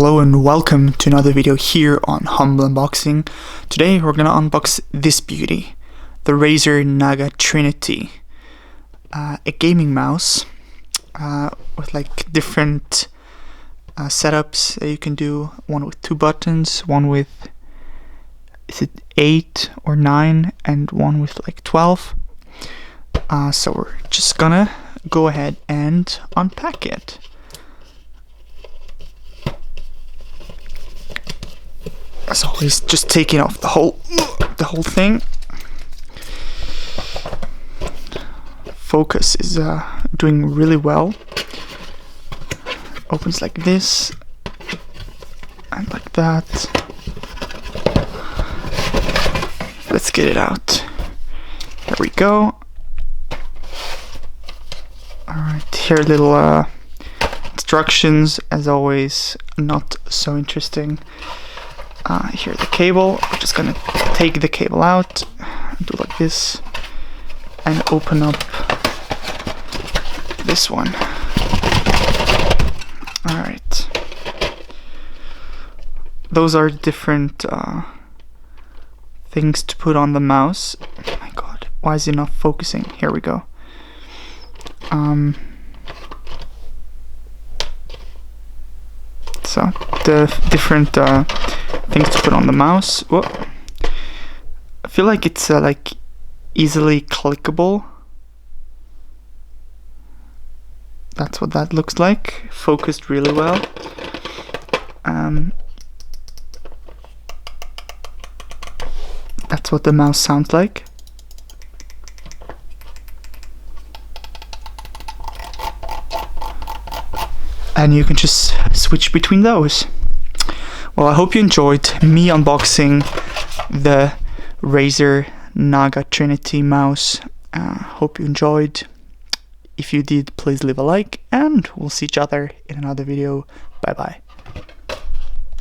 Hello and welcome to another video here on Humble Unboxing. Today we're gonna unbox this beauty, the Razer Naga Trinity, a gaming mouse with like different setups that you can do. One with 2 buttons, one with 8 or 9, and one with like 12. So we're just gonna go ahead and unpack it. As always, just taking off the whole thing. Focus is doing really well. Opens like this and like that. Let's get it out. There we go. Alright, here are little instructions, as always, not so interesting. Here's the cable. I'm just gonna take the cable out, do like this, and open up this one. Alright. Those are different things to put on the mouse. Oh my god, why is it not focusing? Here we go. So the different things to put on the mouse. Whoa. I feel like it's like easily clickable. That's what that looks like. Focused really well. That's what the mouse sounds like. And you can just switch between those. Well, I hope you enjoyed me unboxing the Razer Naga Trinity mouse. Hope you enjoyed. If you did, please leave a like, and we'll see each other in another video. Bye bye.